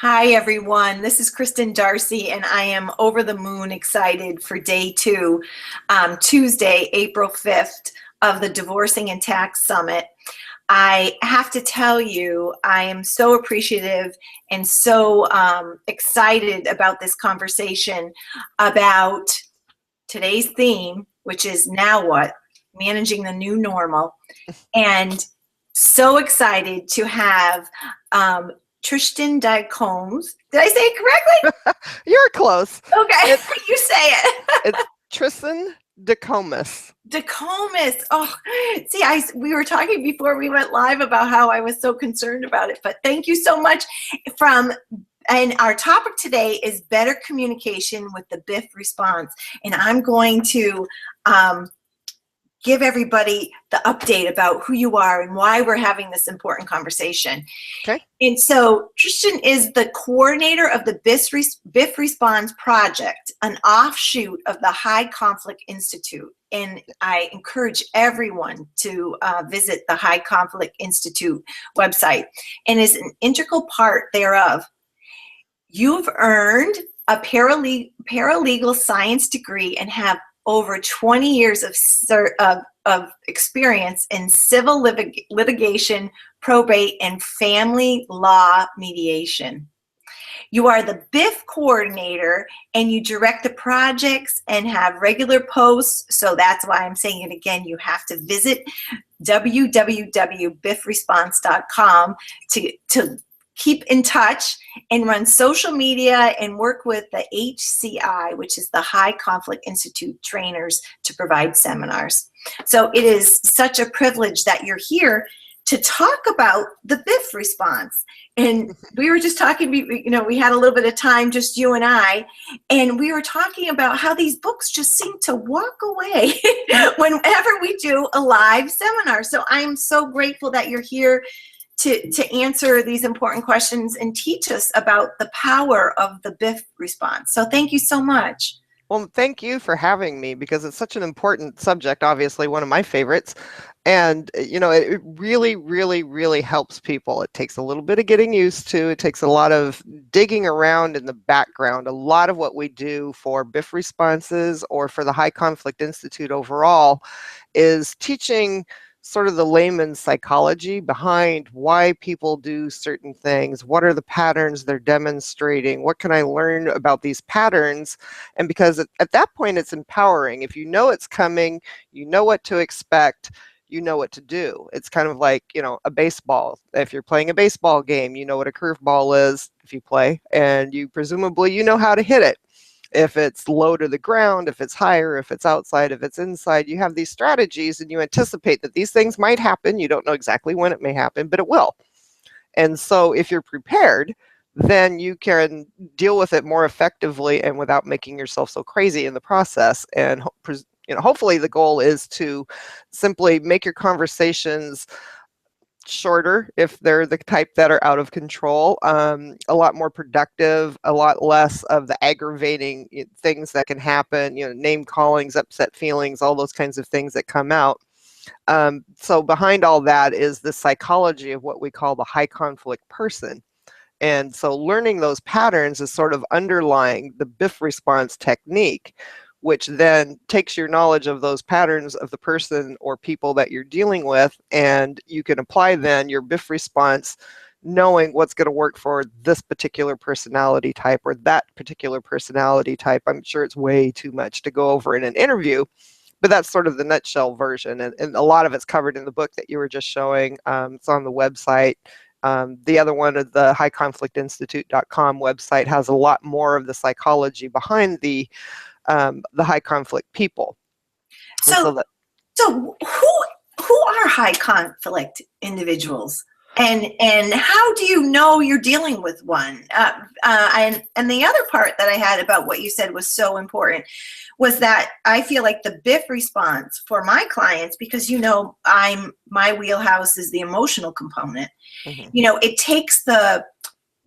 Hi, everyone. This is Kristen Darcy, and I am over the moon excited for day two, Tuesday, April 5th, of the Divorcing and Tax Summit. I have to tell you, I am so appreciative and so excited about this conversation about today's theme, which is now what? Managing the new normal. And so excited to have Tristan Combs. Did I say it correctly? You're close. Okay, you say it. It's Tristan DeComas. DeComas. Oh, see, we were talking before we went live about how I was so concerned about it, but thank you so much. And our topic today is better communication with the BIF response. And I'm going to give everybody the update about who you are and why we're having this important conversation. Okay. And so Tristan is the coordinator of the BIF Response Project, an offshoot of the High Conflict Institute. And I encourage everyone to visit the High Conflict Institute website, and is an integral part thereof. You've earned a paralegal science degree and have over 20 years of experience in civil litigation, probate, and family law mediation. You are the BIF coordinator, and you direct the projects and have regular posts. So that's why I'm saying it again. You have to visit www.bifresponse.com to keep in touch and run social media and work with the HCI, which is the High Conflict Institute trainers, to provide seminars. So it is such a privilege that you're here to talk about the BIF response. And we were just talking, we had a little bit of time, just you and I, and we were talking about how these books just seem to walk away whenever we do a live seminar. So I am so grateful that you're here to answer these important questions and teach us about the power of the BIF response. So thank you so much. Well, thank you for having me, because it's such an important subject, obviously one of my favorites. And, it really, really, really helps people. It takes a little bit of getting used to. It takes a lot of digging around in the background. A lot of what we do for BIF responses or for the High Conflict Institute overall is teaching sort of the layman's psychology behind why people do certain things. What are the patterns they're demonstrating? What can I learn about these patterns? And because at that point, it's empowering. If you know it's coming, you know what to expect, you know what to do. It's kind of like, a baseball. If you're playing a baseball game, you know what a curveball is if you play, and you presumably, know how to hit it. If it's low to the ground, if it's higher, if it's outside, if it's inside, you have these strategies and you anticipate that these things might happen. You don't know exactly when it may happen, but it will. And so if you're prepared, then you can deal with it more effectively and without making yourself so crazy in the process. And hopefully the goal is to simply make your conversations shorter if they're the type that are out of control, a lot more productive, a lot less of the aggravating things that can happen, name callings, upset feelings, all those kinds of things that come out. So behind all that is the psychology of what we call the high conflict person. And so learning those patterns is sort of underlying the BIF response technique, which then takes your knowledge of those patterns of the person or people that you're dealing with, and you can apply then your BIF response, knowing what's going to work for this particular personality type or that particular personality type. I'm sure it's way too much to go over in an interview, but that's sort of the nutshell version. And a lot of it's covered in the book that you were just showing. It's on the website. The other one, of the highconflictinstitute.com website, has a lot more of the psychology behind the high conflict people. So who are high conflict individuals, and how do you know you're dealing with one? And the other part that I had about what you said was so important was that I feel like the BIF response for my clients, because my wheelhouse is the emotional component. Mm-hmm. It takes the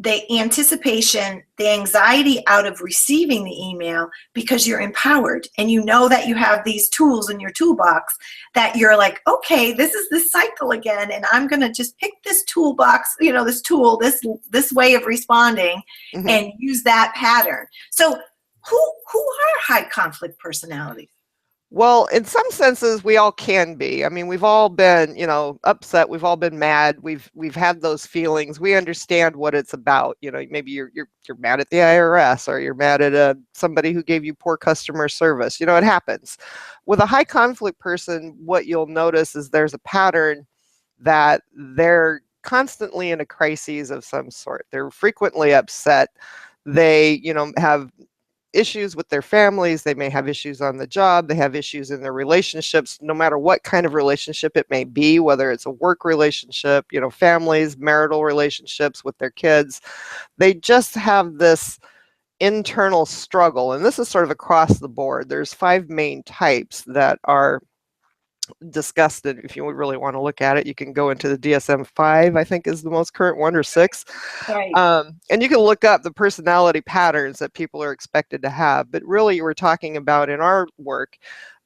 the anticipation, the anxiety out of receiving the email, because you're empowered and you know that you have these tools in your toolbox, that you're like, okay, this is this cycle again, and I'm going to just pick this toolbox, this tool, this way of responding, Mhm. and use that pattern. So who are high conflict personalities? Well, in some senses, we all can be. I mean, we've all been, upset. We've all been mad. We've had those feelings. We understand what it's about. Maybe you're mad at the IRS, or you're mad at somebody who gave you poor customer service. It happens. With a high conflict person, what you'll notice is there's a pattern that they're constantly in a crisis of some sort. They're frequently upset. They, have issues with their families. They may have issues on the job. They have issues in their relationships, no matter what kind of relationship it may be, whether it's a work relationship, families, marital relationships with their kids. They just have this internal struggle. And this is sort of across the board. There's 5 main types that are discussed. And if you really want to look at it, you can go into the DSM-5, I think is the most current one, or 6. Right. And you can look up the personality patterns that people are expected to have. But really, we're talking about in our work,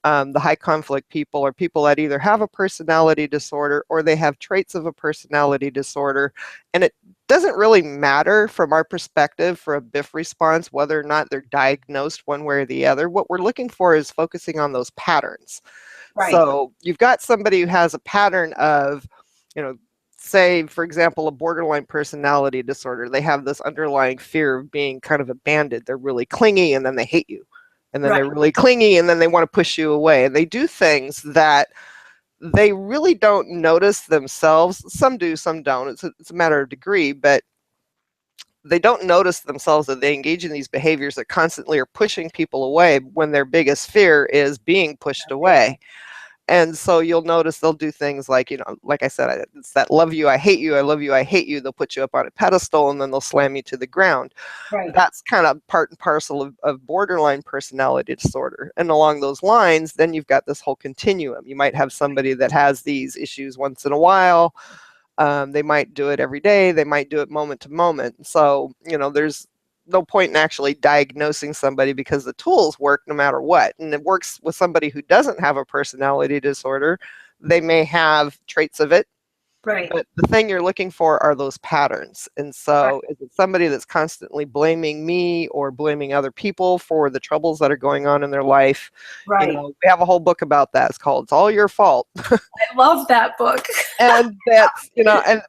the high conflict people are people that either have a personality disorder or they have traits of a personality disorder. And it doesn't really matter from our perspective for a BIF response whether or not they're diagnosed one way or the other. What we're looking for is focusing on those patterns. Right. So you've got somebody who has a pattern of, say, for example, a borderline personality disorder. They have this underlying fear of being kind of abandoned. They're really clingy, and then they hate you. And then they're really clingy, and then they want to push you away. And they do things that they really don't notice themselves. Some do, some don't. It's a matter of degree, but they don't notice themselves that they engage in these behaviors that constantly are pushing people away when their biggest fear is being pushed away. And so you'll notice they'll do things like, like I said, it's that love you, I hate you, I love you, I hate you. They'll put you up on a pedestal, and then they'll slam you to the ground. Right. That's kind of part and parcel of borderline personality disorder. And along those lines, then you've got this whole continuum. You might have somebody that has these issues once in a while. They might do it every day. They might do it moment to moment. So, there's no point in actually diagnosing somebody, because the tools work no matter what. And it works with somebody who doesn't have a personality disorder. They may have traits of it. Right. But the thing you're looking for are those patterns. And so is it somebody that's constantly blaming me or blaming other people for the troubles that are going on in their life? Right. We have a whole book about that. It's called It's All Your Fault. I love that book. And that's,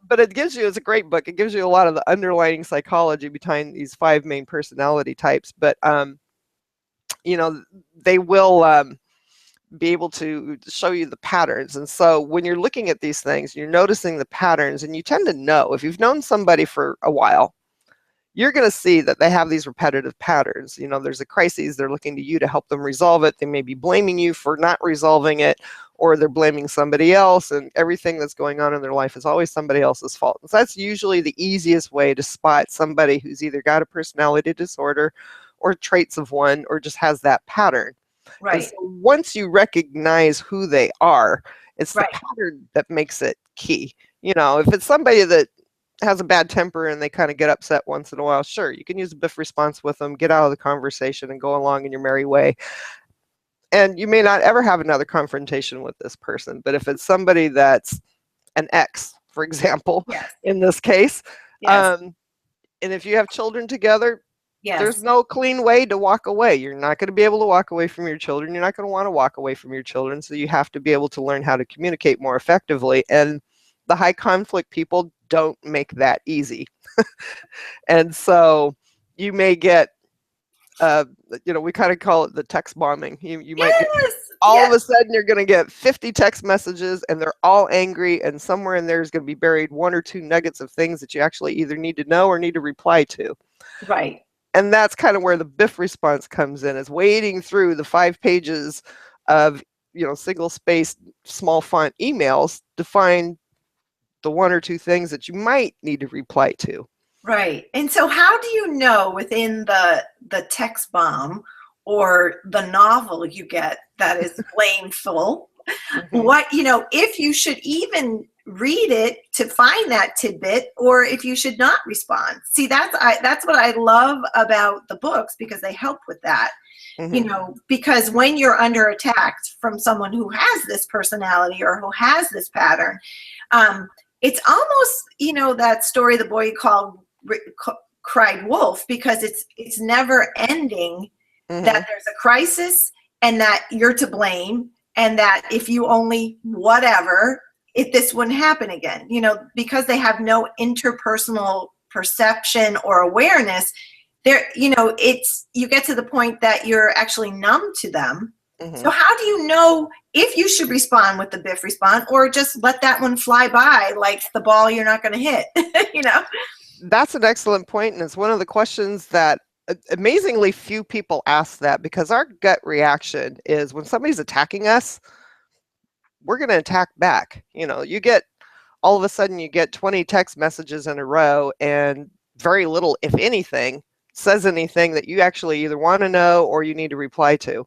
but it's a great book. It gives you a lot of the underlying psychology behind these 5 main personality types. But, they will, be able to show you the patterns. And so when you're looking at these things, you're noticing the patterns, and you tend to know, if you've known somebody for a while, you're going to see that they have these repetitive patterns. There's a crisis. They're looking to you to help them resolve it. They may be blaming you for not resolving it, or they're blaming somebody else, and everything that's going on in their life is always somebody else's fault. So that's usually the easiest way to spot somebody who's either got a personality disorder or traits of one, or just has that pattern. Right. So once you recognize who they are, it's the pattern that makes it key. If it's somebody that has a bad temper and they kind of get upset once in a while, sure, you can use a BIF response with them, get out of the conversation, and go along in your merry way. And you may not ever have another confrontation with this person. But if it's somebody that's an ex, for example, in this case, and if you have children together, there's no clean way to walk away. You're not going to be able to walk away from your children. You're not going to want to walk away from your children. So you have to be able to learn how to communicate more effectively. And the high conflict people don't make that easy. And so you may get, we kind of call it the text bombing. You might get, all of a sudden you're going to get 50 text messages, and they're all angry. And somewhere in there is going to be buried 1 or 2 nuggets of things that you actually either need to know or need to reply to. Right. And that's kind of where the BIF response comes in, is wading through the 5 pages of, single spaced small font emails to find the 1 or 2 things that you might need to reply to. Right. And so how do you know within the text bomb or the novel you get that is blameful, what, if you should even read it to find that tidbit, or if you should not respond. See, that's what I love about the books, because they help with that. You Mhm. know, because when you're under attack from someone who has this personality or who has this pattern, it's almost, you know, that story, the boy called cried wolf, because it's never ending, that Mhm. there's a crisis and that you're to blame, and that if you only whatever, if this wouldn't happen again, you know, because they have no interpersonal perception or awareness. There, you know, it's, you get to the point that you're actually numb to them. So Mhm. how do you know if you should respond with the biff response, or just let that one fly by like the ball you're not going to hit? You know? That's an excellent point, and it's one of the questions that amazingly few people ask, that because our gut reaction is when somebody's attacking us, we're going to attack back. You know, you get all of a sudden you get 20 text messages in a row, and very little, if anything, says anything that you actually either want to know or you need to reply to.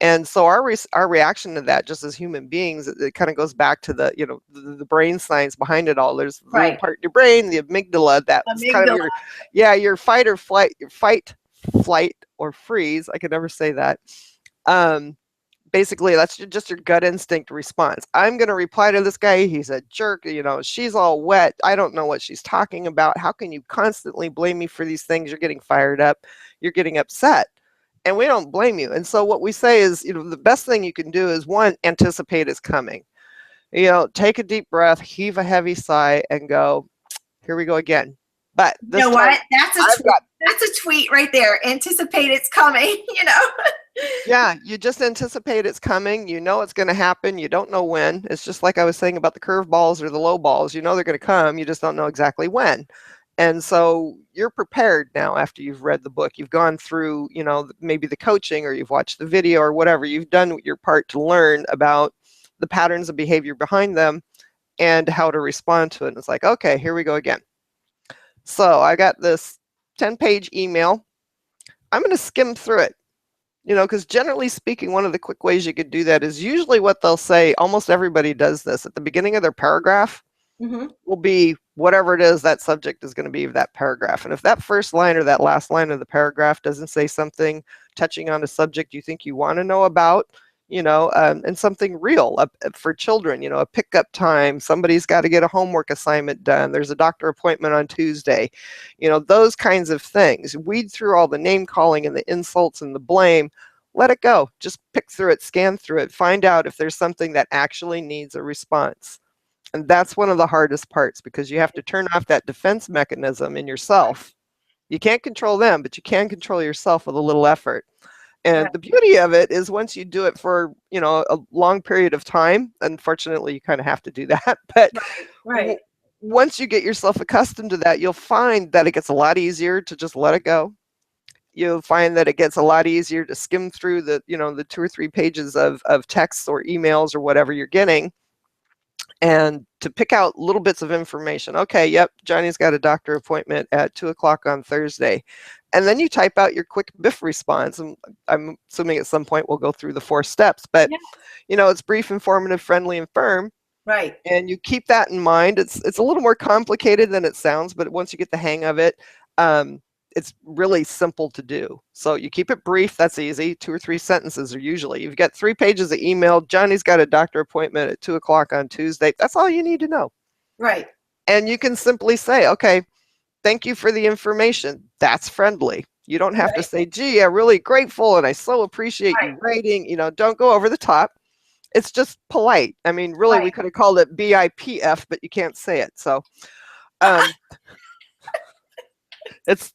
And so our reaction to that, just as human beings, it kind of goes back to the, you know, the brain science behind it all. There's a little Right. part in your brain, the amygdala, that's kind of Amygdala. your, yeah, your fight or flight, your fight, flight or freeze. I could never say that. Um, Basically, that's just your gut instinct response. I'm going to reply to this guy. He's a jerk. You know, she's all wet. I don't know what she's talking about. How can you constantly blame me for these things? You're getting fired up. You're getting upset. And we don't blame you. And so what we say is, you know, the best thing you can do is, one, anticipate it's coming. You know, take a deep breath, heave a heavy sigh, and go, here we go again. But You this know time, what? That's a I've tweet. got, That's a tweet right there. Anticipate it's coming. You know. yeah, you just anticipate it's coming. You know it's going to happen. You don't know when. It's just like I was saying about the curveballs or the low balls. You know they're going to come. You just don't know exactly when. And so you're prepared now after you've read the book. You've gone through, you know, maybe the coaching, or you've watched the video or whatever. You've done your part to learn about the patterns of behavior behind them and how to respond to it. And it's like, okay, here we go again. So I got this 10-page email. I'm going to skim through it. You know, because generally speaking, one of the quick ways you could do that is usually what they'll say. Almost everybody does this at the beginning of their paragraph. Mm-hmm. Will be whatever it is that subject is going to be of that paragraph. And if that first line or that last line of the paragraph doesn't say something touching on a subject you think you want to know about, you know, and something real for children, you know, a pickup time, somebody's got to get a homework assignment done, there's a doctor appointment on Tuesday, you know, those kinds of things. Weed through all the name calling and the insults and the blame. Let it go. Just pick through it, scan through it, find out if there's something that actually needs a response. And that's one of the hardest parts, because you have to turn off that defense mechanism in yourself. You can't control them, but you can control yourself with a little effort. Right. And the beauty of it is once you do it for, you know, a long period of time, unfortunately you kind of have to do that, but Right. w- Right. once you get yourself accustomed to that, you'll find that it gets a lot easier to just let it go. You'll find that it gets a lot easier to skim through the, you know, the 2 or 3 pages of texts or emails or whatever you're getting, and to pick out little bits of information. Okay, yep, Johnny's got a doctor appointment at 2 o'clock on Thursday. And then you type out your quick biff response. And I'm assuming at some point we'll go through the 4 steps, but Yeah. you know, it's brief, informative, friendly, and firm. Right. And you keep that in mind. It's a little more complicated than it sounds, but once you get the hang of it, um, it's really simple to do. So you keep it brief. That's easy. 2 or 3 sentences are usually. You've got 3 pages of email. Johnny's got a doctor appointment at 2 o'clock on Tuesday. That's all you need to know. Right. And you can simply say, okay, thank you for the information. That's friendly. You don't have to Right. say, gee, I'm really grateful and I so appreciate you writing. You know, don't go over the top. It's just polite. I mean, really, we Right. could have called it BIPF, but you can't say it. So um, it's,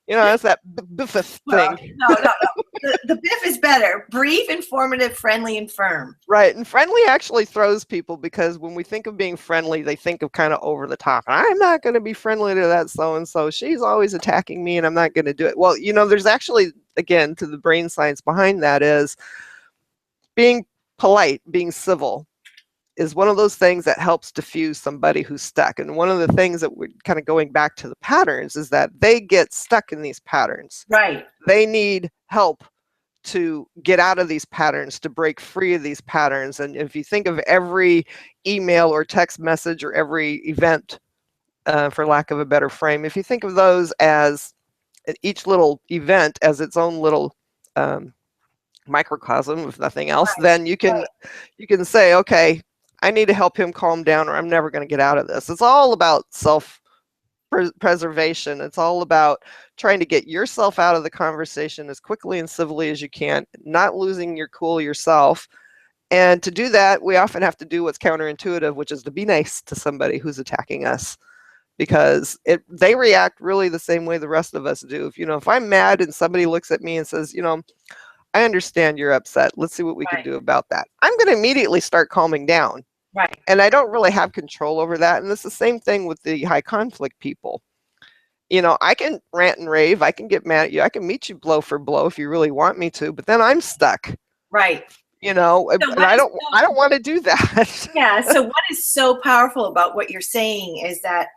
you know, it's that biff Well, thing. no, no, no. The biff is better. Brief, informative, friendly, and firm. Right. And friendly actually throws people, because when we think of being friendly, they think of kind of over the top. I'm not going to be friendly to that so and so. She's always attacking me and I'm not going to do it. Well, you know, there's actually, again, to the brain science behind that is being polite, being civil is one of those things that helps diffuse somebody who's stuck. And one of the things that we're kind of going back to the patterns is that they get stuck in these patterns. Right. They need help to get out of these patterns, to break free of these patterns. And if you think of every email or text message or every event, for lack of a better frame, if you think of those as each little event as its own little microcosm, if nothing else, then you can say, okay, I need to help him calm down, or I'm never going to get out of this. It's all about self-preservation. It's all about trying to get yourself out of the conversation as quickly and civilly as you can, not losing your cool yourself. And to do that, we often have to do what's counterintuitive, which is to be nice to somebody who's attacking us, because they react really the same way the rest of us do. If I'm mad and somebody looks at me and says, I understand you're upset, let's see what we can do about that, I'm going to immediately start calming down. Right. And I don't really have control over that. And it's the same thing with the high conflict people. I can rant and rave, I can get mad at you, I can meet you blow for blow if you really want me to, but then I'm stuck. Right. And I don't want to do that. Yeah. So what is so powerful about what you're saying is that,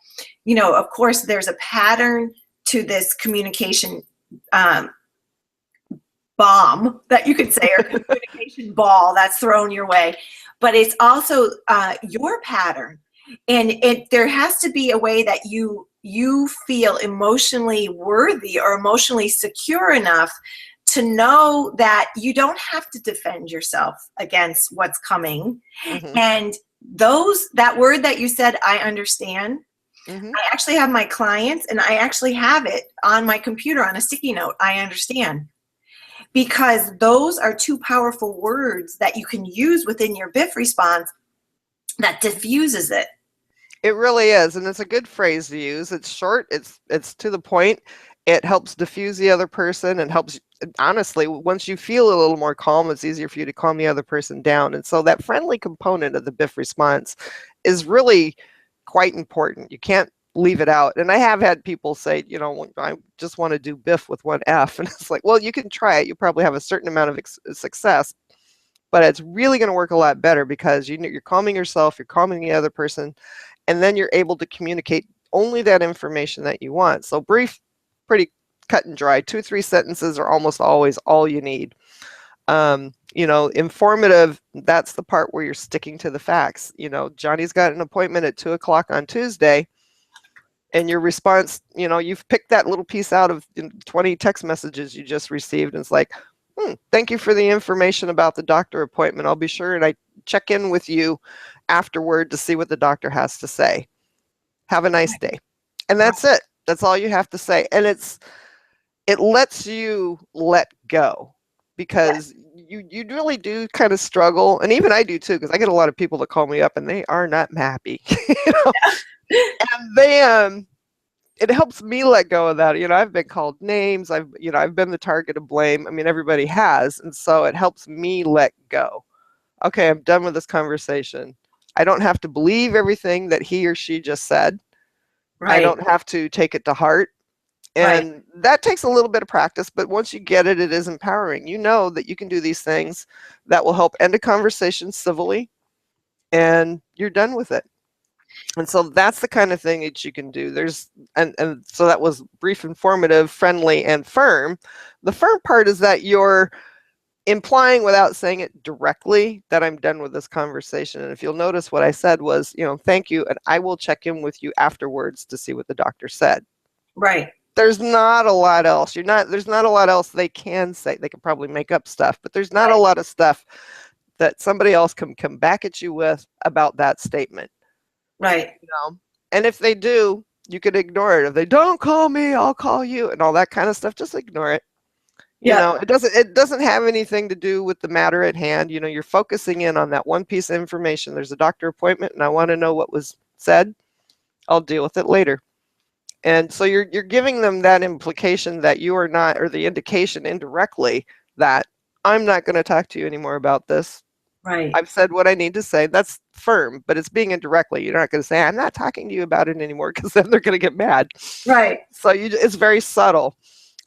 of course, there's a pattern to this communication bomb that you could say, or communication ball that's thrown your way. But it's also your pattern. And there has to be a way that you feel emotionally worthy or emotionally secure enough to know that you don't have to defend yourself against what's coming. Mm-hmm. And that word that you said, I understand, mm-hmm. I actually have my clients, and I actually have it on my computer on a sticky note, I understand. Because those are two powerful words that you can use within your BIF response that diffuses it. It really is, and it's a good phrase to use. It's short, it's to the point. It helps diffuse the other person, and helps, honestly, once you feel a little more calm, it's easier for you to calm the other person down. And so that friendly component of the BIF response is really quite important. You can't leave it out. And I have had people say, I just want to do BIF with one F. And it's like, well, you can try it. You probably have a certain amount of success, but it's really going to work a lot better because you're calming yourself, you're calming the other person, and then you're able to communicate only that information that you want. So brief, pretty cut and dry, 2-3 sentences are almost always all you need. Informative, that's the part where you're sticking to the facts. Johnny's got an appointment at 2:00 on Tuesday. And your response, you've picked that little piece out of 20 text messages you just received. And it's like, thank you for the information about the doctor appointment. I'll be sure and I check in with you afterward to see what the doctor has to say. Have a nice day. And that's it. That's all you have to say. And it lets you let go, because you really do kind of struggle. And even I do too, because I get a lot of people that call me up and they are not happy. And then it helps me let go of that. I've been called names. I've been the target of blame. I mean, everybody has. And so it helps me let go. Okay, I'm done with this conversation. I don't have to believe everything that he or she just said. Right. I don't have to take it to heart. And that takes a little bit of practice, but once you get it, it is empowering. You know that you can do these things that will help end a conversation civilly, and you're done with it. And so that's the kind of thing that you can do. And so that was brief, informative, friendly, and firm. The firm part is that you're implying without saying it directly that I'm done with this conversation. And if you'll notice, what I said was, thank you, and I will check in with you afterwards to see what the doctor said. Right. There's not a lot else. There's not a lot else they can say. They could probably make up stuff, but there's not a lot of stuff that somebody else can come back at you with about that statement. Right. And if they do, you could ignore it. If they don't call me, I'll call you, and all that kind of stuff, just ignore it. It doesn't have anything to do with the matter at hand. You're focusing in on that one piece of information. There's a doctor appointment and I want to know what was said. I'll deal with it later. And so you're giving them that implication that you are not, or the indication indirectly that I'm not going to talk to you anymore about this. Right. I've said what I need to say. That's firm, but it's being indirectly. You're not going to say, I'm not talking to you about it anymore, because then they're going to get mad. Right. So it's very subtle.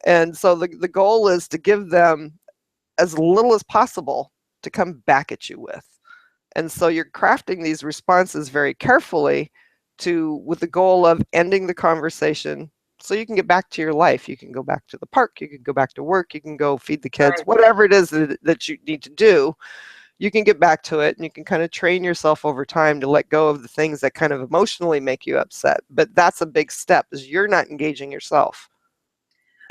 And so the goal is to give them as little as possible to come back at you with. And so you're crafting these responses very carefully with the goal of ending the conversation so you can get back to your life. You can go back to the park, you can go back to work, you can go feed the kids, Right. whatever it is that you need to do, you can get back to it, and you can kind of train yourself over time to let go of the things that kind of emotionally make you upset. But that's a big step, is you're not engaging yourself.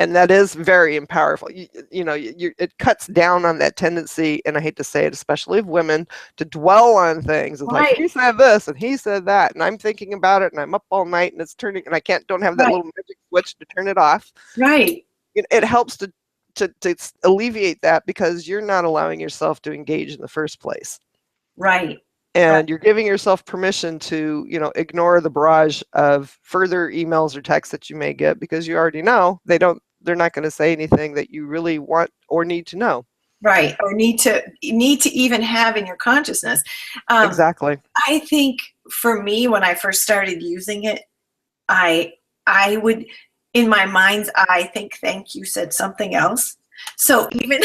And that is very powerful. It cuts down on that tendency, and I hate to say it, especially of women, to dwell on things. It's like, Right. he said this and he said that, and I'm thinking about it, and I'm up all night, and it's turning, and I don't have that Right. little magic switch to turn it off. Right. It helps to alleviate that, because you're not allowing yourself to engage in the first place. Right. And you're giving yourself permission to, ignore the barrage of further emails or texts that you may get, because you already know they're not going to say anything that you really want or need to know. Right. Or need to even have in your consciousness. Exactly. I think for me, when I first started using it, I would, in my mind's eye, think thank you said something else. So even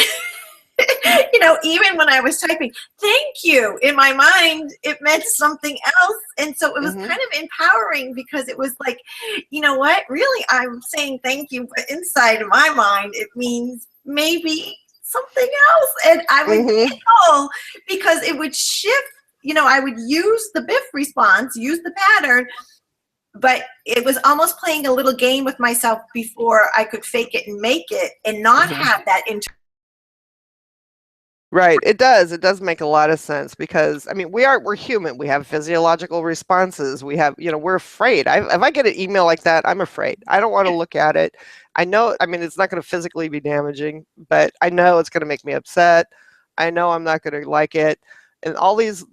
even when I was typing thank you, in my mind it meant something else. And so it was kind of empowering, because it was like, you know what, really, I'm saying thank you, but inside of my mind it means maybe something else. And I would giggle, because it would shift. I would use the Biff response, use the pattern, but it was almost playing a little game with myself before I could fake it and make it, and not have that Right. It does make a lot of sense, because I mean, we're human. We have physiological responses. We have, we're afraid. If I get an email like that, I'm afraid. I don't want to look at it. I know, I mean, it's not going to physically be damaging, but I know it's going to make me upset. I know I'm not going to like it. And all these,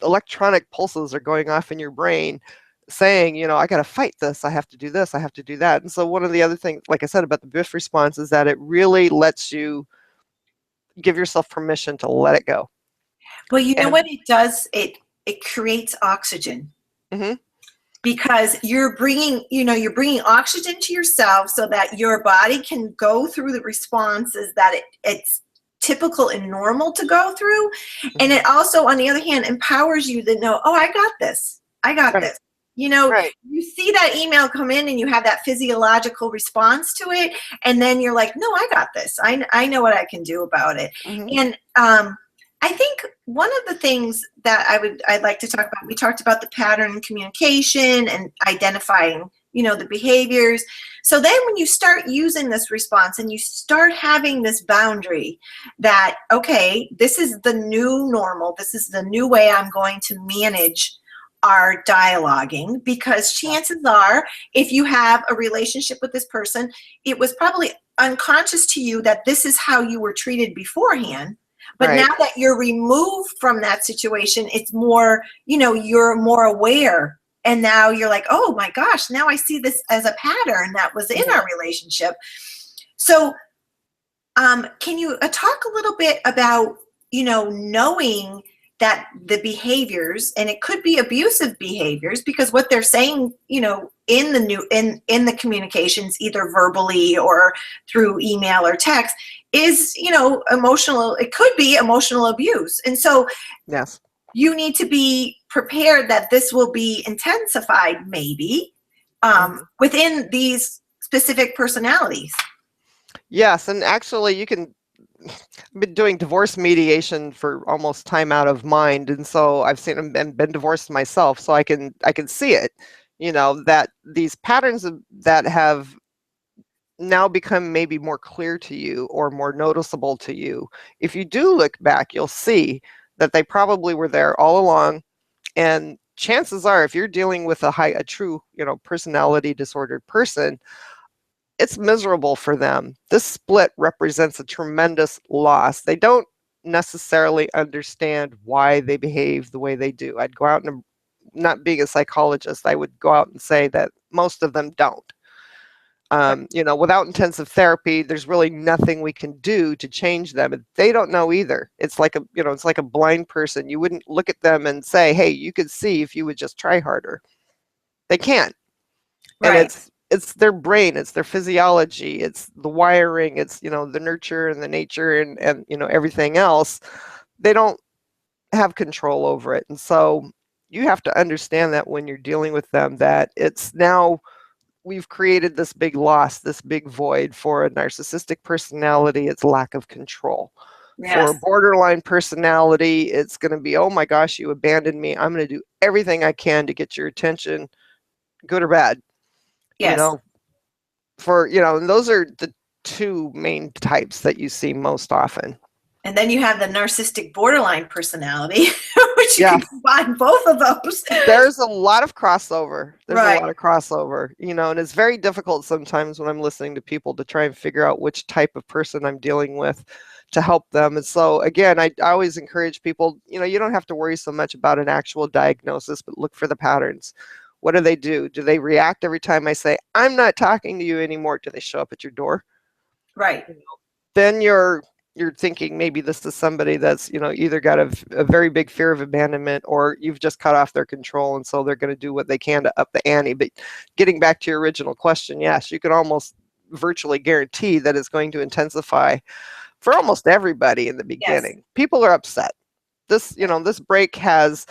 electronic pulses are going off in your brain saying, I got to fight this. I have to do this. I have to do that. And so one of the other things, like I said, about the Biff response, is that it really lets you give yourself permission to let it go. Well, you know And what it does? It creates oxygen, because you're bringing oxygen to yourself, so that your body can go through the responses that it's typical and normal to go through. And it also, on the other hand, empowers you to know, oh, I got this. I got this. Right. You see that email come in and you have that physiological response to it. And then you're like, no, I got this. I know what I can do about it. And I think one of the things that I'd like to talk about, we talked about the pattern communication and identifying, the behaviors. So then when you start using this response and you start having this boundary that, okay, this is the new normal, this is the new way I'm going to manage our dialoguing, because chances are, if you have a relationship with this person, it was probably unconscious to you that this is how you were treated beforehand. But now that you're removed from that situation, it's more, you're more aware. And now you're like, oh my gosh, now I see this as a pattern that was in our relationship. So can you talk a little bit about, knowing that the behaviors, and it could be abusive behaviors, because what they're saying, in the communications, either verbally or through email or text, is, emotional. It could be emotional abuse. And so Yes. you need to be prepared that this will be intensified, maybe, within these specific personalities. Yes, and actually I've been doing divorce mediation for almost time out of mind, and so I've seen and been divorced myself, so I can see it, that these patterns that have now become maybe more clear to you or more noticeable to you. If you do look back, you'll see that they probably were there all along. And chances are, if you're dealing with a true, personality disordered person, it's miserable for them. This split represents a tremendous loss. They don't necessarily understand why they behave the way they do. I'd go out and, not being a psychologist, I would go out and say that most of them don't. Without intensive therapy, there's really nothing we can do to change them. They don't know either. It's like a blind person. You wouldn't look at them and say, hey, you could see if you would just try harder. They can't. And it's their brain, it's their physiology, it's the wiring, it's, the nurture and the nature and everything else. They don't have control over it. And so you have to understand that when you're dealing with them, that it's now we've created this big loss, this big void. For a narcissistic personality, it's lack of control. For a Yes. borderline personality, it's going to be, oh my gosh, you abandoned me. I'm going to do everything I can to get your attention, good or bad. You Yes. know, and those are the two main types that you see most often. And then you have the narcissistic borderline personality, which you Yeah. can combine both of those. There's a lot of crossover. Right. And it's very difficult sometimes when I'm listening to people to try and figure out which type of person I'm dealing with to help them. And so again, I always encourage people, you don't have to worry so much about an actual diagnosis, but look for the patterns. What do they do? Do they react every time I say, I'm not talking to you anymore? Do they show up at your door? Right. Then you're thinking maybe this is somebody that's either got a very big fear of abandonment, or you've just cut off their control, and so they're going to do what they can to up the ante. But getting back to your original question, yes, you can almost virtually guarantee that it's going to intensify for almost everybody in the beginning. Yes. People are upset. This break has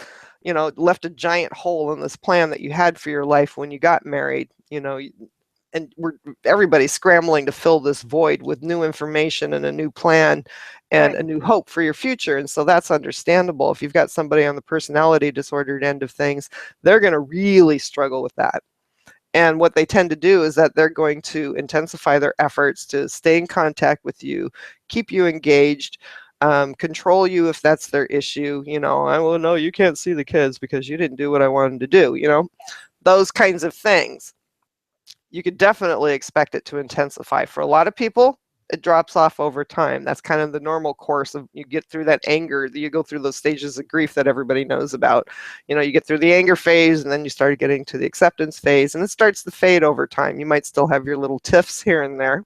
left a giant hole in this plan that you had for your life when you got married. And everybody's scrambling to fill this void with new information and a new plan and right. a new hope for your future. And so that's understandable. If you've got somebody on the personality disordered end of things, they're going to really struggle with that. And what they tend to do is that they're going to intensify their efforts to stay in contact with you, keep you engaged, control you if that's their issue. I will know you can't see the kids because you didn't do what I wanted to do, those kinds of things. You could definitely expect it to intensify. For a lot of people, it drops off over time. That's kind of the normal course of, you get through that anger, you go through those stages of grief that everybody knows about. You get through the anger phase, and then you start getting to the acceptance phase, and it starts to fade over time. You might still have your little tiffs here and there,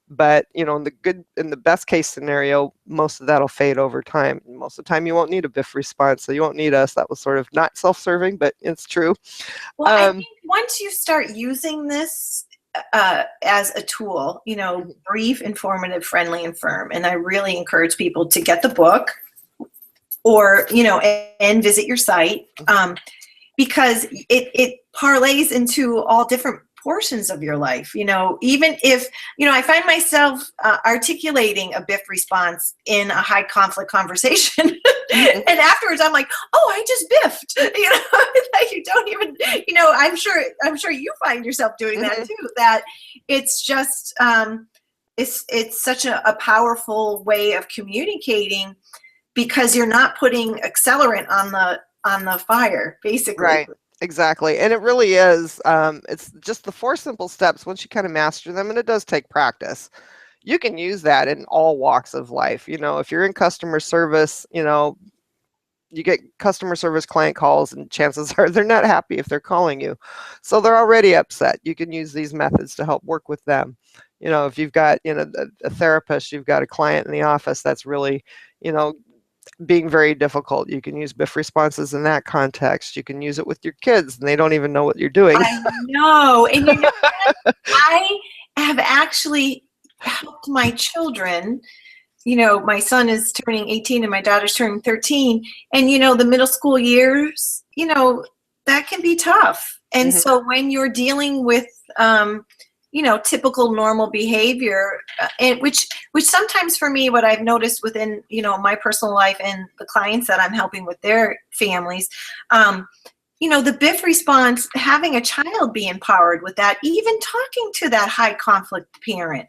but in the best case scenario, most of that'll fade over time. Most of the time you won't need a biff response, so you won't need us. That was sort of not self-serving, but it's true. Well, I think once you start using this as a tool, brief, informative, friendly, and firm, and I really encourage people to get the book or and visit your site, because it parlays into all different portions of your life. Even if I find myself articulating a biff response in a high conflict conversation and afterwards I'm like, oh, I just biffed. Like you don't even, I'm sure you find yourself doing that too, that it's just it's such a powerful way of communicating, because you're not putting accelerant on the fire, basically. Right. Exactly. And it really is. It's just the 4 simple steps. Once you kind of master them, and it does take practice, you can use that in all walks of life. If you're in customer service, you get customer service client calls, and chances are they're not happy if they're calling you. So they're already upset. You can use these methods to help work with them. If you've got, a therapist, you've got a client in the office that's really, being very difficult, you can use biff responses in that context. You can use it with your kids and they don't even know what you're doing. I know. And I have actually helped my children. My son is turning 18 and my daughter's turning 13. And, the middle school years, that can be tough. And so when you're dealing with, typical normal behavior, and which sometimes for me, what I've noticed within, my personal life and the clients that I'm helping with their families, the biff response, having a child be empowered with that, even talking to that high conflict parent,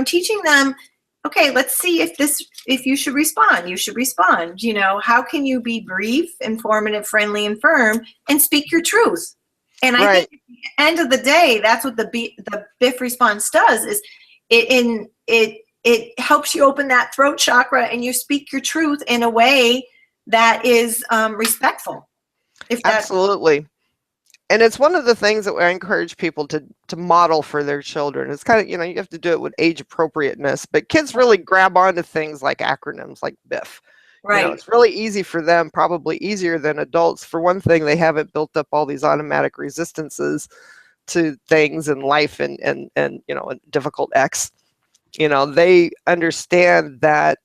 teaching them, okay, let's see if you should respond. You should respond. How can you be brief, informative, friendly, and firm, and speak your truth? And I think at the end of the day, that's what the biff response does, is it helps you open that throat chakra and you speak your truth in a way that is respectful. Absolutely. And it's one of the things that I encourage people to model for their children. It's kind of, you have to do it with age appropriateness, but kids really grab onto things like acronyms like biff. Right. It's really easy for them, probably easier than adults. For one thing, they haven't built up all these automatic resistances to things in life and a difficult ex. They understand that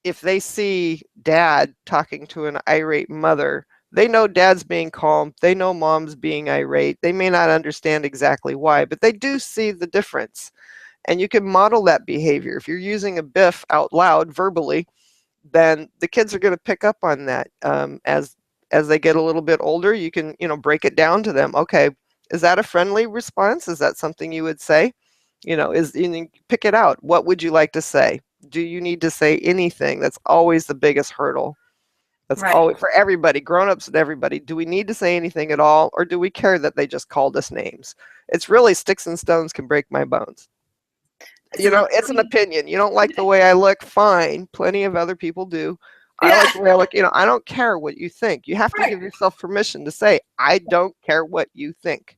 if they see dad talking to an irate mother, They know dad's being calm. They know mom's being irate. They may not understand exactly why, but they do see the difference. And you can model that behavior. If you're using a biff out loud verbally, then the kids are going to pick up on that. As they get a little bit older, you can, break it down to them. Okay, is that a friendly response? Is that something you would say? Pick it out. What would you like to say? Do you need to say anything? That's always the biggest hurdle. That's Right. always for everybody, grown-ups and everybody. Do we need to say anything at all, or do we care that they just called us names? It's really sticks and stones can break my bones. It's an opinion. You don't like the way I look, fine. Plenty of other people do. I Yeah. like the way I look. I don't care what you think. You have to Right. give yourself permission to say, I don't care what you think.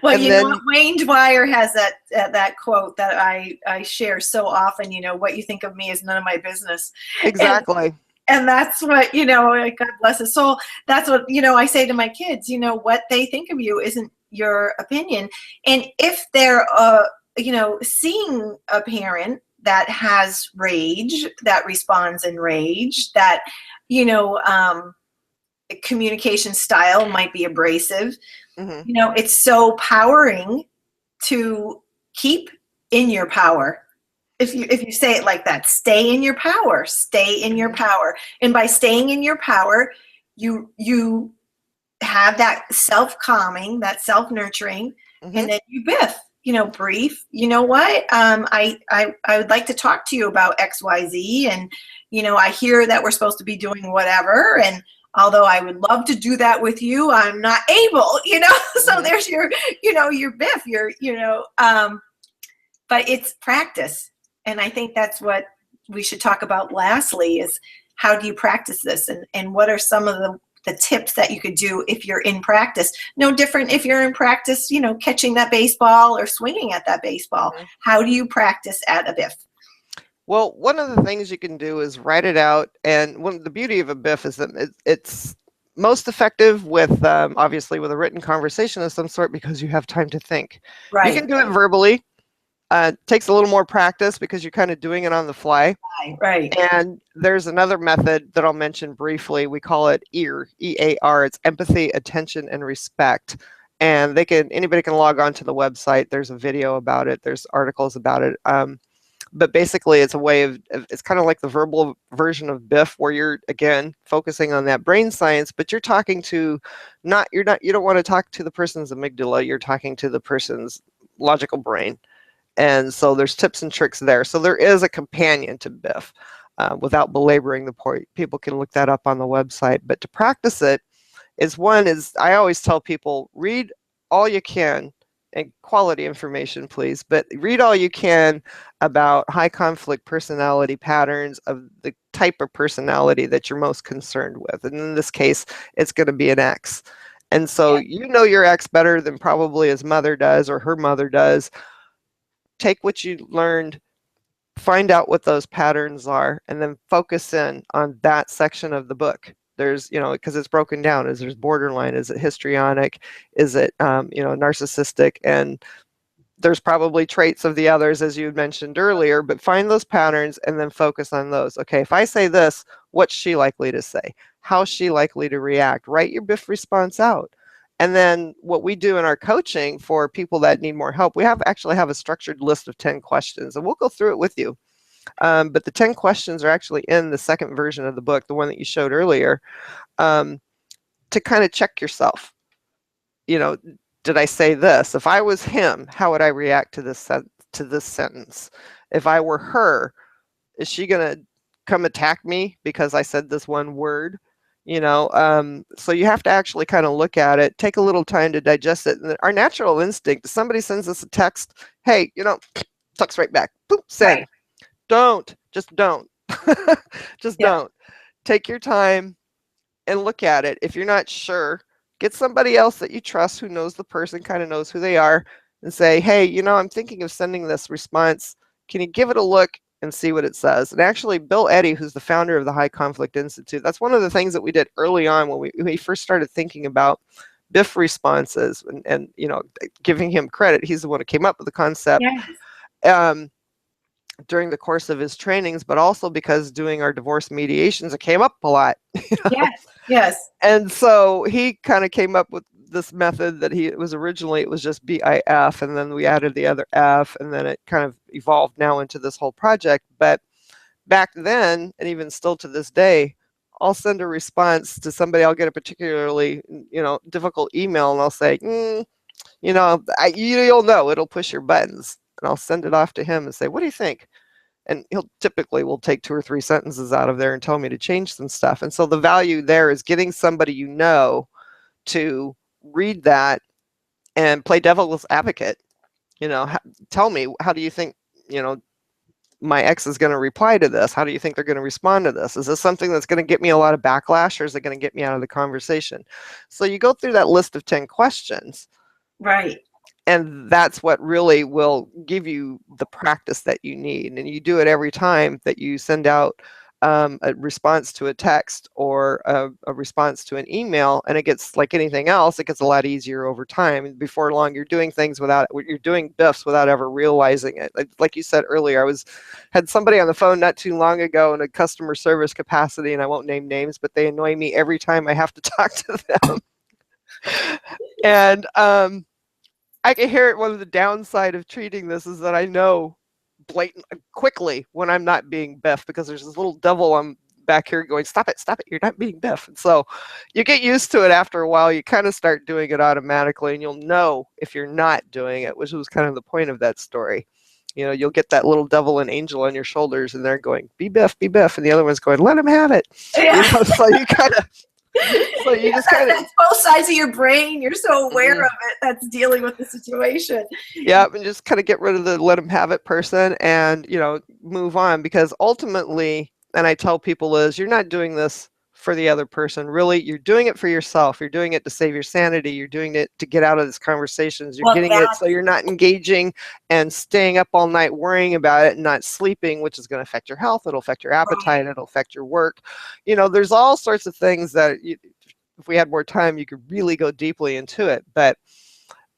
Well, And then Wayne Dwyer has that quote that I share so often. What you think of me is none of my business. exactly. And that's what, God bless his soul. That's what, I say to my kids, what they think of you isn't your opinion. And if they're, seeing a parent that has rage, that responds in rage, that, communication style might be abrasive, Mm-hmm. it's so powering to keep in your power. If you say it like that, stay in your power, stay in your power. And by staying in your power, you have that self-calming, that self-nurturing, Mm-hmm. and then you biff, brief. You know what? I would like to talk to you about XYZ, and I hear that we're supposed to be doing whatever, and although I would love to do that with you, I'm not able, So Mm-hmm. there's your, your biff, but it's practice. And I think that's what we should talk about lastly is how do you practice this, and what are some of the tips that you could do if you're in practice. No different if you're in practice, catching that baseball or swinging at that baseball. Mm-hmm. How do you practice at a biff? Well, one of the things you can do is write it out. And the beauty of a BIF is that it's most effective with, obviously, with a written conversation of some sort because you have time to think. You can Right, do it verbally. Takes a little more practice because you're kind of doing it on the fly. right. And there's another method that I'll mention briefly. We call it EAR, EAR. It's empathy, attention, and respect. And anybody can log on to the website. There's a video about it. There's articles about it. But basically it's a way of it's kind of like the verbal version of biff where you're again focusing on that brain science, but you're talking to you don't want to talk to the person's amygdala, you're talking to the person's logical brain. And so there's tips and tricks there. So there is a companion to biff. Without belaboring the point, people can look that up on the website. But to practice it is I always tell people, read all you can, and quality information, please, but read all you can about high conflict personality patterns of the type of personality that you're most concerned with. And in this case, it's going to be an X. And so you know your ex better than probably his mother does or her mother does. Take what you learned, find out what those patterns are, and then focus in on that section of the book. There's, because it's broken down. There's borderline, is it histrionic, is it, narcissistic, and there's probably traits of the others, as you had mentioned earlier, but find those patterns and then focus on those. Okay, if I say this, what's she likely to say? How's she likely to react? Write your BIF response out. And then what we do in our coaching for people that need more help, we actually have a structured list of 10 questions, and we'll go through it with you. But the 10 questions are actually in the second version of the book, the one that you showed earlier, to kind of check yourself. Did I say this? If I was him, how would I react to this sentence? If I were her, is she going to come attack me because I said this one word? So you have to actually kind of look at it, take a little time to digest it. And our natural instinct, if somebody sends us a text, hey, text right back, boom, send. Right. Just don't. Just don't. Take your time and look at it. If you're not sure, get somebody else that you trust who knows the person, kind of knows who they are, and say, hey, I'm thinking of sending this response. Can you give it a look and see what it says? And actually, Bill Eddy, who's the founder of the High Conflict Institute, that's one of the things that we did early on when we first started thinking about BIF responses, and giving him credit. He's the one who came up with the concept. Yes. During the course of his trainings, but also because doing our divorce mediations, it came up a lot. Yes. Yes. And so he kind of came up with this method that it was just BIF, and then we added the other F, and then it kind of evolved now into this whole project. But back then, and even still to this day, I'll send a response to somebody. I'll get a particularly, difficult email, and I'll say, you'll know, it'll push your buttons, and I'll send it off to him and say, what do you think? And he'll typically will take 2 or 3 sentences out of there and tell me to change some stuff. And so the value there is getting somebody to read that and play devil's advocate. Tell me, how do you think, my ex is going to reply to this? How do you think they're going to respond to this? Is this something that's going to get me a lot of backlash, or is it going to get me out of the conversation? So you go through that list of 10 questions. Right. And that's what really will give you the practice that you need. And you do it every time that you send out a response to a text or a response to an email. And it gets, like anything else, it gets a lot easier over time. And before long, you're doing you're doing BIFs without ever realizing it. Like you said earlier, had somebody on the phone not too long ago in a customer service capacity, and I won't name names, but they annoy me every time I have to talk to them. And I can hear it. One of the downside of treating this is that I know quickly when I'm not being Biff, because there's this little devil I'm back here going, stop it, you're not being Biff. And so you get used to it after a while. You kind of start doing it automatically, and you'll know if you're not doing it, which was kind of the point of that story. You'll get that little devil and angel on your shoulders, and they're going, be Biff, and the other one's going, let him have it. Yeah. So you kind of So you just kind of, that's both sides of your brain. You're so aware of it. That's dealing with the situation. yeah, and just kind of get rid of the let them have it person, and move on, because ultimately, and I tell people, is you're not doing this for the other person. Really, you're doing it for yourself. You're doing it to save your sanity. You're doing it to get out of these conversations. You're getting it so you're not engaging and staying up all night worrying about it and not sleeping, which is going to affect your health. It'll affect your appetite. It'll affect your work. There's all sorts of things that if we had more time, you could really go deeply into it. But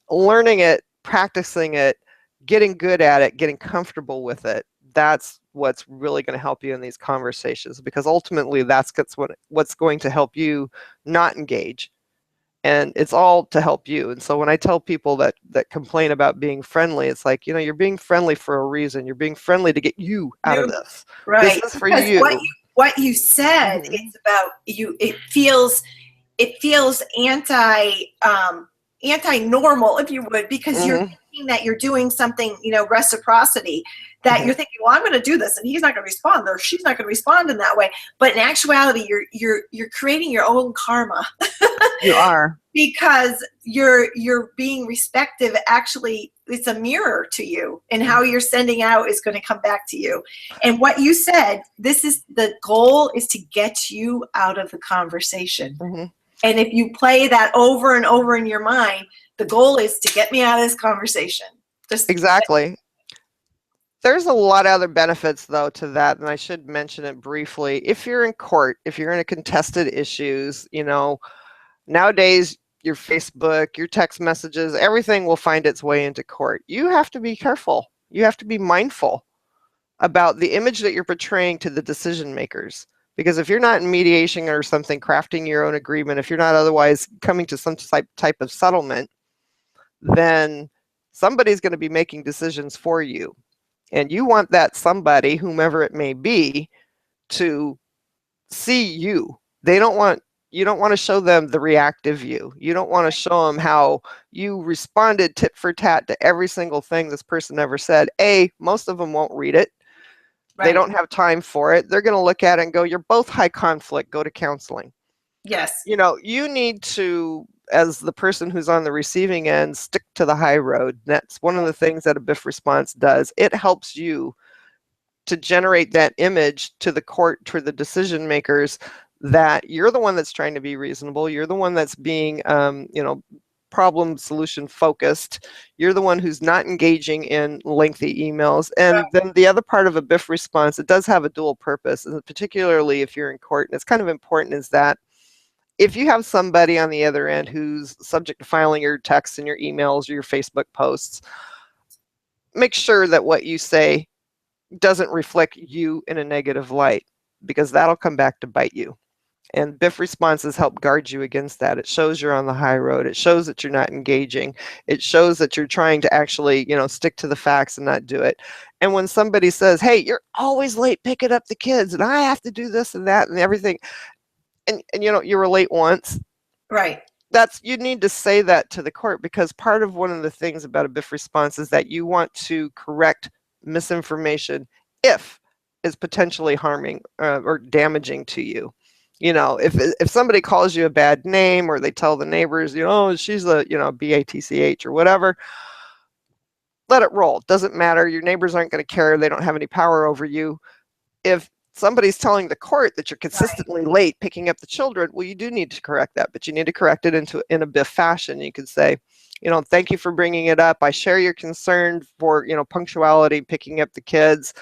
learning it, practicing it, getting good at it, getting comfortable with it, that's what's really going to help you in these conversations, because ultimately that's what's going to help you not engage, and it's all to help you. And so when I tell people that complain about being friendly, it's like, you're being friendly for a reason. You're being friendly to get you out of this. Right. This is for you. What you said, it's about you. It feels anti-normal, if you would, because you're thinking that you're doing something, reciprocity, that you're thinking, well, I'm going to do this and he's not going to respond, or she's not going to respond in that way. But in actuality, you're creating your own karma. You are. Because you're being respective. Actually, it's a mirror to you, and how you're sending out is going to come back to you. And what you said, the goal is to get you out of the conversation. And if you play that over and over in your mind, the goal is to get me out of this conversation. Exactly. There's a lot of other benefits, though, to that, and I should mention it briefly. If you're in court, if you're in a contested issues, nowadays, your Facebook, your text messages, everything will find its way into court. You have to be careful. You have to be mindful about the image that you're portraying to the decision makers. Because if you're not in mediation or something, crafting your own agreement, if you're not otherwise coming to some type of settlement, then somebody's going to be making decisions for you. And you want that somebody, whomever it may be, to see you. You don't want to show them the reactive you. You don't want to show them how you responded tit for tat to every single thing this person ever said. Most of them won't read it. Right. They don't have time for it. They're going to look at it and go, you're both high conflict, go to counseling. Yes. You need to, as the person who's on the receiving end, stick to the high road. That's one of the things that a BIF response does. It helps you to generate that image to the court, to the decision makers, that you're the one that's trying to be reasonable. You're the one that's being, problem solution focused. You're the one who's not engaging in lengthy emails. And then the other part of a BIF response, it does have a dual purpose, and particularly if you're in court, and it's kind of important, is that if you have somebody on the other end who's subject to filing your texts and your emails or your Facebook posts, make sure that what you say doesn't reflect you in a negative light, because that'll come back to bite you. And BIF responses help guard you against that. It shows you're on the high road. It shows that you're not engaging. It shows that you're trying to actually, stick to the facts and not do it. And when somebody says, hey, you're always late picking up the kids and I have to do this and that and everything, and you were late once, Right. you need to say that to the court, because part of one of the things about a BIF response is that you want to correct misinformation if it's potentially harming or damaging to you. If somebody calls you a bad name, or they tell the neighbors, she's a, BATCH or whatever, let it roll. Doesn't matter. Your neighbors aren't going to care. They don't have any power over you. If somebody's telling the court that you're consistently late picking up the children, well, you do need to correct that, but you need to correct it in a BIF fashion. You could say, thank you for bringing it up. I share your concern for, punctuality, picking up the kids.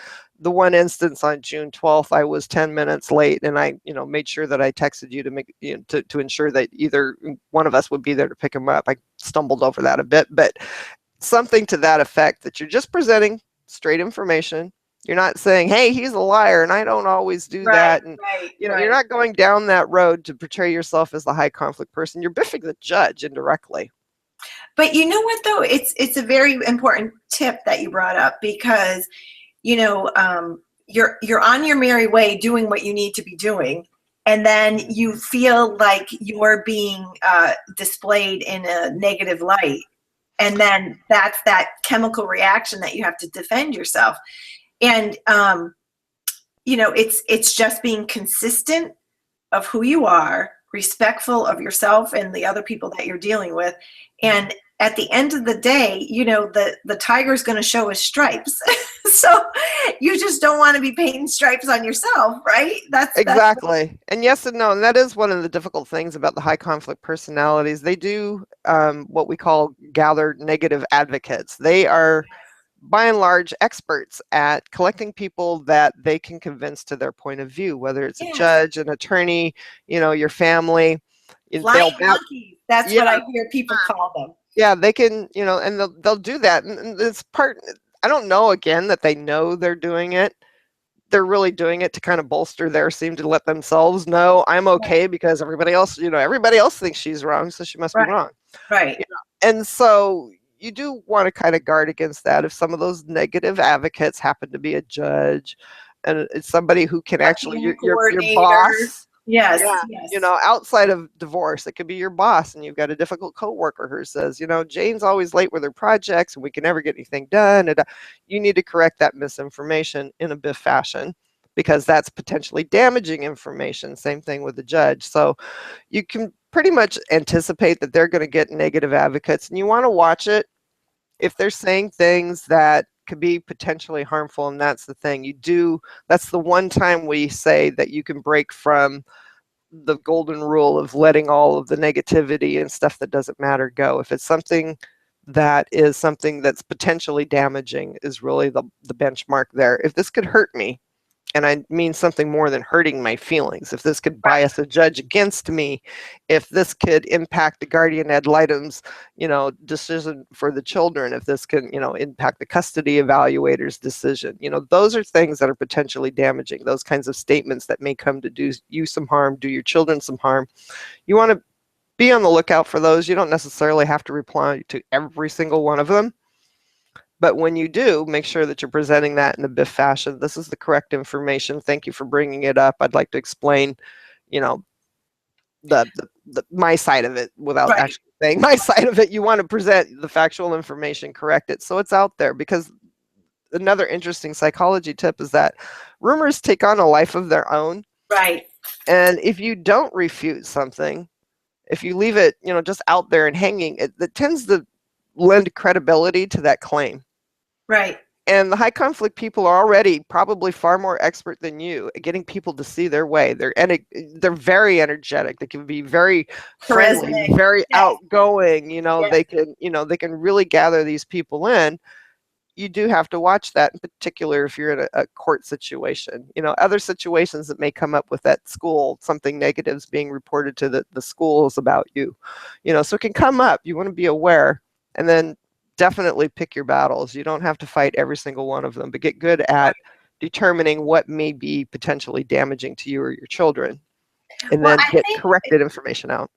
The one instance on June 12th, I was 10 minutes late, and I, made sure that I texted you to make, to ensure that either one of us would be there to pick them up. I stumbled over that a bit, but something to that effect, that you're just presenting straight information. You're not saying, hey, he's a liar and I don't always do that. And you're not going down that road to portray yourself as the high conflict person. You're biffing the judge indirectly. But you know what, though? It's a very important tip that you brought up, because, you're on your merry way doing what you need to be doing, and then you feel like you're being displayed in a negative light. And then that's that chemical reaction that you have to defend yourself. And, it's just being consistent of who you are, respectful of yourself and the other people that you're dealing with. And at the end of the day, the tiger's going to show his stripes. So you just don't want to be painting stripes on yourself, right? That's exactly. And yes and no. And that is one of the difficult things about the high conflict personalities. They do what we call gather negative advocates. They are, by and large, experts at collecting people that they can convince to their point of view, whether it's a judge, an attorney, your family. Flying monkeys. That's what I hear people call them. Yeah, they can, and they'll do that. And it's part, I don't know, again, that they know they're doing it. They're really doing it to kind of bolster their seem to let themselves know I'm okay because everybody else thinks she's wrong, so she must be wrong. Right. And so you do want to kind of guard against that. If some of those negative advocates happen to be a judge, and it's somebody who can actually, your boss. Yes. Outside of divorce, it could be your boss, and you've got a difficult coworker who says, Jane's always late with her projects and we can never get anything done. And you need to correct that misinformation in a BIF fashion, because that's potentially damaging information. Same thing with the judge. So you can pretty much anticipate that they're going to get negative advocates, and you want to watch it if they're saying things that could be potentially harmful. And that's the thing that's the one time we say that you can break from the golden rule of letting all of the negativity and stuff that doesn't matter go. If it's something that's potentially damaging, is really the benchmark there. If this could hurt me, and I mean something more than hurting my feelings, if this could bias a judge against me, if this could impact the guardian ad litem's, decision for the children, if this can, impact the custody evaluator's decision, those are things that are potentially damaging. Those kinds of statements that may come to do you some harm, do your children some harm. You want to be on the lookout for those. You don't necessarily have to reply to every single one of them. But when you do, make sure that you're presenting that in a BIF fashion. This is the correct information. Thank you for bringing it up. I'd like to explain, the my side of it without actually saying my side of it. You want to present the factual information, correct it, so it's out there. Because another interesting psychology tip is that rumors take on a life of their own. Right. And if you don't refute something, if you leave it, just out there and hanging, it tends to lend credibility to that claim. Right. And the high conflict people are already probably far more expert than you at getting people to see their way. They're very energetic. They can be very friendly, very outgoing. They can really gather these people in. You do have to watch that, in particular if you're in a court situation. Other situations that may come up with that school, something negative is being reported to the schools about you. So it can come up. You want to be aware, and then definitely pick your battles. You don't have to fight every single one of them, but get good at determining what may be potentially damaging to you or your children. and Well, then get corrected information out.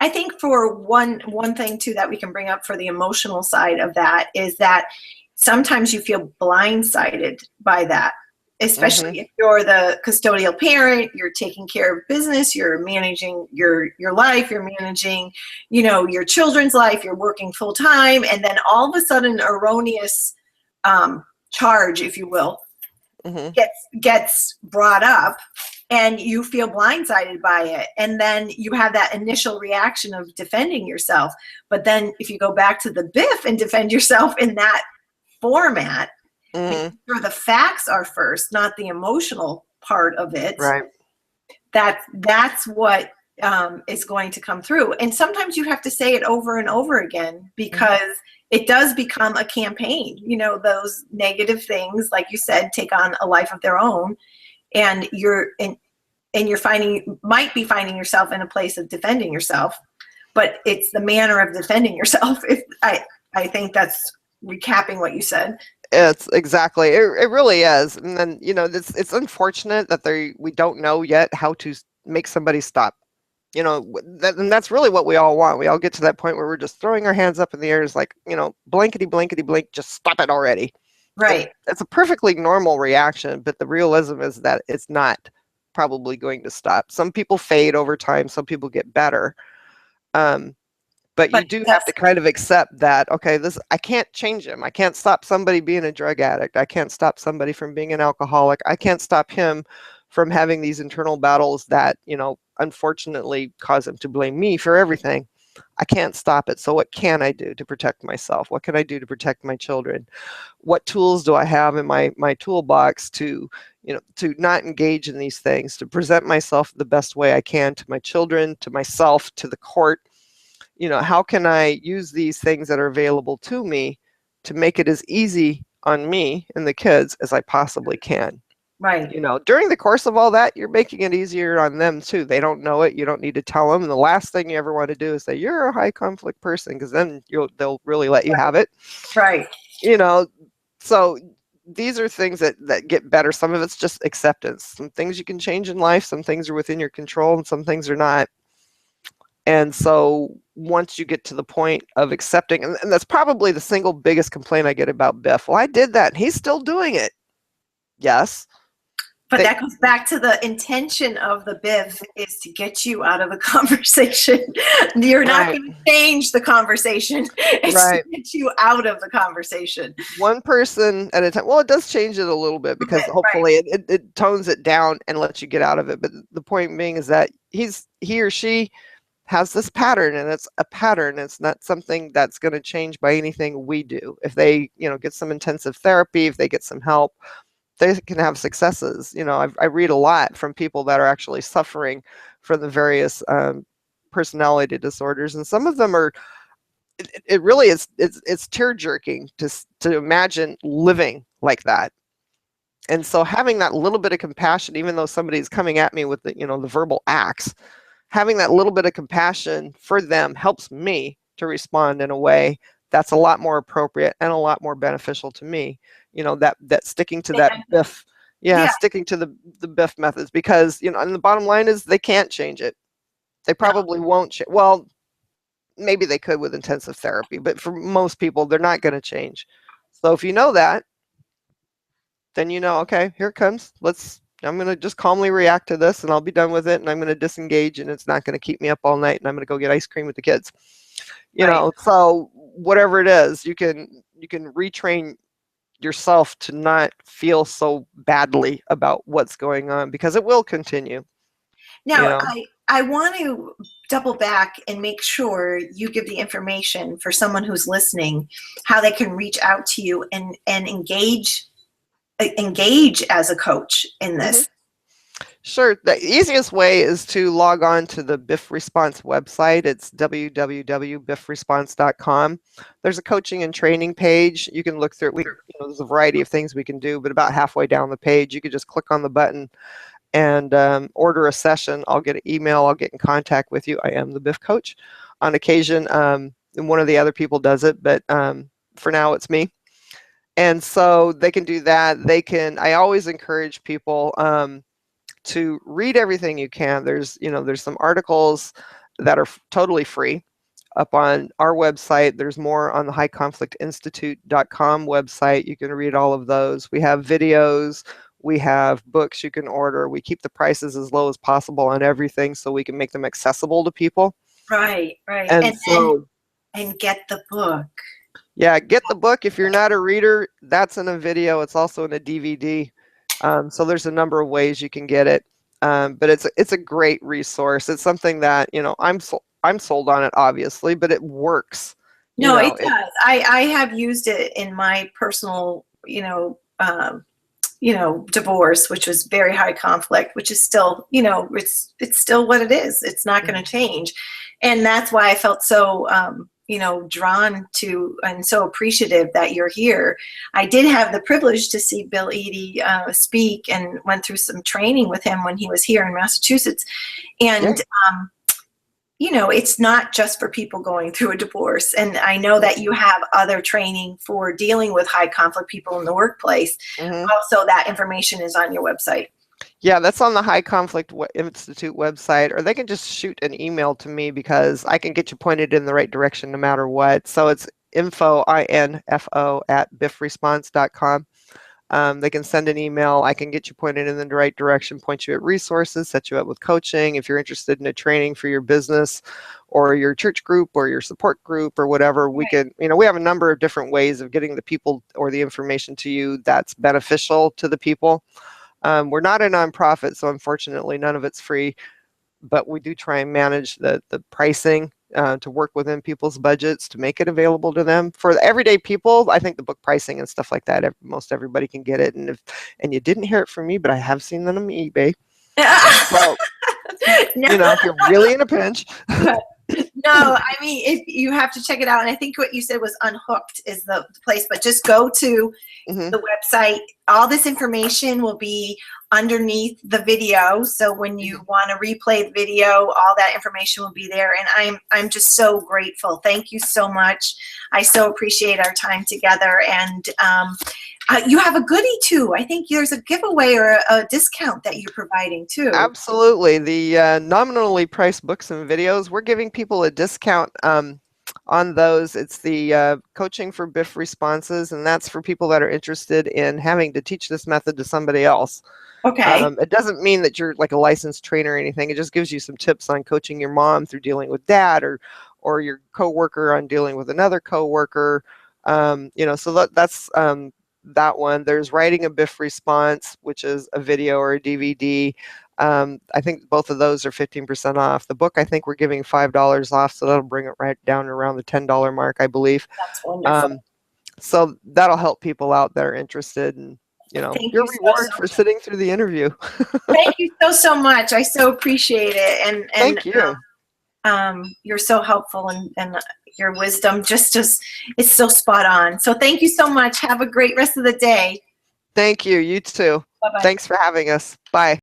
I think for one thing too that we can bring up for the emotional side of that is that sometimes you feel blindsided by that, especially if you're the custodial parent, you're taking care of business, you're managing your life, you're managing, your children's life, you're working full time, and then all of a sudden erroneous charge, if you will, gets brought up, and you feel blindsided by it, and then you have that initial reaction of defending yourself. But then if you go back to the BIF and defend yourself in that format, make sure the facts are first, not the emotional part of it. Right. That's what is going to come through. And sometimes you have to say it over and over again, because it does become a campaign. Those negative things, like you said, take on a life of their own, and might be finding yourself in a place of defending yourself, but it's the manner of defending yourself. I think that's recapping what you said. It's exactly, it really is. And then, it's unfortunate that we don't know yet how to make somebody stop. And that's really what we all want. We all get to that point where we're just throwing our hands up in the air. It's like, blankety, blankety, blink, just stop it already. Right. It's a perfectly normal reaction, but the realism is that it's not probably going to stop. Some people fade over time. Some people get better. But you do have to kind of accept that, okay, I can't change him. I can't stop somebody being a drug addict. I can't stop somebody from being an alcoholic. I can't stop him from having these internal battles that, unfortunately cause him to blame me for everything. I can't stop it. So what can I do to protect myself? What can I do to protect my children? What tools do I have in my toolbox to not engage in these things, to present myself the best way I can to my children, to myself, to the court? How can I use these things that are available to me to make it as easy on me and the kids as I possibly can? Right. During the course of all that, you're making it easier on them too. They don't know it. You don't need to tell them. And the last thing you ever want to do is say, you're a high conflict person, because then they'll really let you have it. Right. So these are things that get better. Some of it's just acceptance. Some things you can change in life. Some things are within your control, and some things are not. And so once you get to the point of accepting, and that's probably the single biggest complaint I get about Biff. Well, I did that, and he's still doing it. Yes. But that goes back to the intention of the BIF is to get you out of the conversation. You're not going to change the conversation. It's to get you out of the conversation. One person at a time. Well, it does change it a little bit, because hopefully it tones it down and lets you get out of it. But the point being is that he or she has this pattern, and it's a pattern. It's not something that's going to change by anything we do. If they, get some intensive therapy, if they get some help, they can have successes. I read a lot from people that are actually suffering from the various personality disorders, and some of them are. It really is. It's tear jerking to imagine living like that. And so having that little bit of compassion, even though somebody's coming at me with the verbal acts, having that little bit of compassion for them helps me to respond in a way that's a lot more appropriate and a lot more beneficial to me. That sticking to that BIF, sticking to the BIF methods, because, and the bottom line is they can't change it. They probably won't change. Well, maybe they could with intensive therapy, but for most people, they're not going to change. So if you know that, then okay, here it comes. I'm going to just calmly react to this, and I'll be done with it, and I'm going to disengage, and it's not going to keep me up all night, and I'm going to go get ice cream with the kids. So whatever it is, you can retrain yourself to not feel so badly about what's going on, because it will continue. Now, I want to double back and make sure you give the information for someone who's listening, how they can reach out to you and engage as a coach in this. Sure. The easiest way is to log on to the BIF Response website. It's www.bifresponse.com. There's a coaching and training page. You can look through it. There's a variety of things we can do, but about halfway down the page, you can just click on the button and order a session. I'll get an email. I'll get in contact with you. I am the BIF coach. On occasion, and one of the other people does it, but for now, it's me. And so they can do that. I always encourage people to read everything you can. There's some articles that are totally free up on our website. There's more on the highconflictinstitute.com website. You can read all of those. We have videos. We have books you can order. We keep the prices as low as possible on everything so we can make them accessible to people. Right. And so, and get the book. yeah, get the book. If you're not a reader, that's in a video. It's also in a DVD. So there's a number of ways you can get it. But it's a great resource. It's something that, I'm sold on it, obviously, but it works. No, it does. I have used it in my personal, divorce, which was very high conflict, which is still, it's still what it is. It's not going to change. And that's why I felt so, drawn to and so appreciative that you're here. I did have the privilege to see Bill Eadie speak, and went through some training with him when he was here in Massachusetts. And, it's not just for people going through a divorce. And I know that you have other training for dealing with high conflict people in the workplace. Also, that information is on your website. Yeah, that's on the High Conflict Institute website, or they can just shoot an email to me because I can get you pointed in the right direction no matter what. So it's info, INFO, @biffresponse.com. They can send an email. I can get you pointed in the right direction, point you at resources, set you up with coaching. If you're interested in a training for your business or your church group or your support group or whatever, we can, we have a number of different ways of getting the people or the information to you that's beneficial to the people. We're not a nonprofit, so unfortunately none of it's free, but we do try and manage the pricing to work within people's budgets to make it available to them. For the everyday people, I think the book pricing and stuff like that, most everybody can get it. And you didn't hear it from me, but I have seen them on eBay. So, if you're really in a pinch. No, I mean, if you have to check it out. And I think what you said was Unhooked is the place, but just go to the website. All this information will be underneath the video. So when you want to replay the video, all that information will be there. And I'm just so grateful. Thank you so much. I so appreciate our time together. And you have a goodie too. I think there's a giveaway or a discount that you're providing too. Absolutely. The nominally priced books and videos, we're giving people a discount on those. It's the coaching for BIF responses, and that's for people that are interested in having to teach this method to somebody else. Okay. It doesn't mean that you're like a licensed trainer or anything. It just gives you some tips on coaching your mom through dealing with dad, or your coworker on dealing with another coworker. So that's that one. There's writing a BIF response, which is a video or a DVD. I think both of those are 15% off. The book, I think we're giving $5 off, so that'll bring it right down around the $10 mark, I believe. That's wonderful. So that'll help people out that are interesed, and your reward for sitting through the interview. Thank you so much. I so appreciate it. And thank you. You're so helpful, and your wisdom it's so spot on. So thank you so much. Have a great rest of the day. Thank you. You too. Bye-bye. Thanks for having us. Bye.